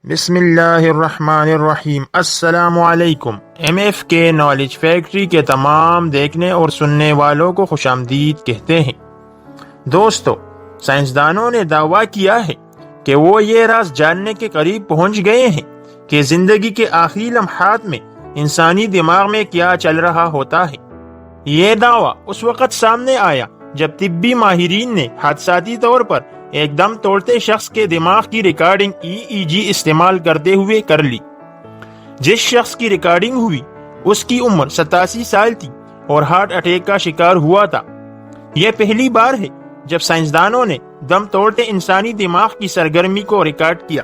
بسم اللہ الرحمن الرحیم۔ السلام علیکم۔ MF کے نالج فیکٹری کے تمام دیکھنے اور سننے والوں کو خوش آمدید کہتے ہیں۔ دوستو، سائنسدانوں نے دعویٰ کیا ہے کہ وہ یہ راز جاننے کے قریب پہنچ گئے ہیں کہ زندگی کے آخری لمحات میں انسانی دماغ میں کیا چل رہا ہوتا ہے۔ یہ دعویٰ اس وقت سامنے آیا جب طبی ماہرین نے حادثاتی طور پر ایک دم توڑتے شخص کے دماغ کی ریکارڈنگ EEG استعمال کرتے ہوئے کر لی۔ جس شخص کی ریکارڈنگ ہوئی اس کی عمر 87 سال تھی اور ہارٹ اٹیک کا شکار ہوا تھا۔ یہ پہلی بار ہے جب سائنسدانوں نے دم توڑتے انسانی دماغ کی سرگرمی کو ریکارڈ کیا۔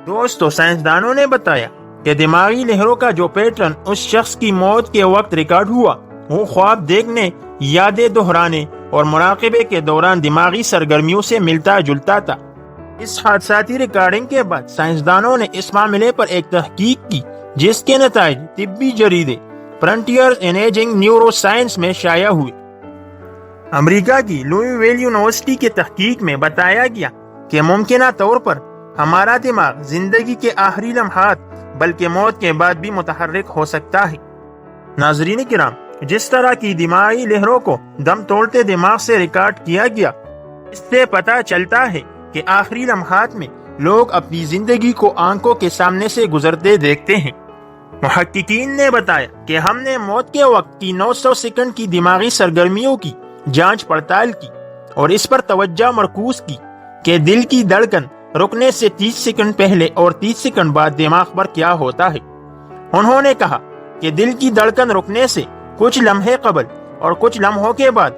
دوستو، سائنسدانوں نے بتایا کہ دماغی لہروں کا جو پیٹرن اس شخص کی موت کے وقت ریکارڈ ہوا وہ خواب دیکھنے، یادیں دہرانے اور مراقبے کے دوران دماغی سرگرمیوں سے ملتا جلتا تھا۔ اس حادثاتی ریکارڈنگ کے بعد سائنسدانوں نے اس معاملے پر ایک تحقیق کی جس کے نتائج طبی جریدے فرنٹیئرز ان ایجنگ نیورو سائنس میں شائع ہوئے۔ امریکہ کی لوئیویل یونیورسٹی کی تحقیق میں بتایا گیا کہ ممکنہ طور پر ہمارا دماغ زندگی کے آخری لمحات بلکہ موت کے بعد بھی متحرک ہو سکتا ہے۔ ناظرین کرام، جس طرح کی دماغی لہروں کو دم توڑتے دماغ سے ریکارڈ کیا گیا، اس سے پتہ چلتا ہے کہ آخری لمحات میں لوگ اپنی زندگی کو آنکھوں کے سامنے سے گزرتے دیکھتے ہیں۔ محققین نے بتایا کہ ہم نے موت کے وقت کی 900 سیکنڈ کی دماغی سرگرمیوں کی جانچ پڑتال کی اور اس پر توجہ مرکوز کی کہ دل کی دھڑکن رکنے سے 30 سیکنڈ پہلے اور 30 سیکنڈ بعد دماغ پر کیا ہوتا ہے۔ انہوں نے کہا کہ دل کی دھڑکن رکنے سے کچھ لمحے قبل اور کچھ لمحوں کے بعد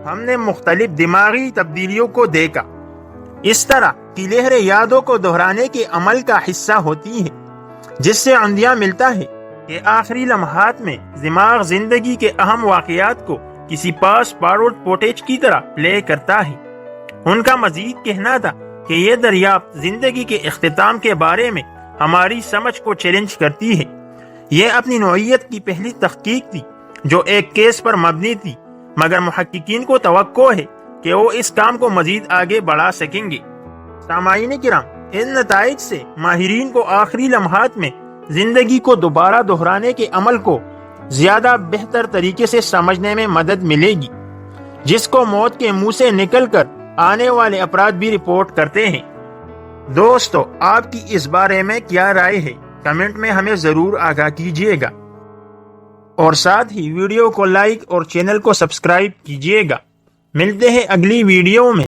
ہم نے مختلف دماغی تبدیلیوں کو دیکھا۔ اس طرح کی لہریں یادوں کو دہرانے کے عمل کا حصہ ہوتی ہیں، جس سے عندیہ ملتا ہے کہ آخری لمحات میں دماغ زندگی کے اہم واقعات کو کسی پاس فارورڈ فوٹیج کی طرح پلے کرتا ہے۔ ان کا مزید کہنا تھا کہ یہ دریافت زندگی کے اختتام کے بارے میں ہماری سمجھ کو چیلنج کرتی ہے۔ یہ اپنی نوعیت کی پہلی تحقیق تھی جو ایک کیس پر مبنی تھی، مگر محققین کو توقع ہے کہ وہ اس کام کو مزید آگے بڑھا سکیں گے۔ سامعین کرام، ان نتائج سے ماہرین کو آخری لمحات میں زندگی کو دوبارہ دہرانے کے عمل کو زیادہ بہتر طریقے سے سمجھنے میں مدد ملے گی، جس کو موت کے منہ سے نکل کر آنے والے افراد بھی رپورٹ کرتے ہیں۔ دوستو، آپ کی اس بارے میں کیا رائے ہے؟ کمنٹ میں ہمیں ضرور آگاہ کیجیے گا، اور ساتھ ہی ویڈیو کو لائک اور چینل کو سبسکرائب کیجیے گا۔ ملتے ہیں اگلی ویڈیو میں۔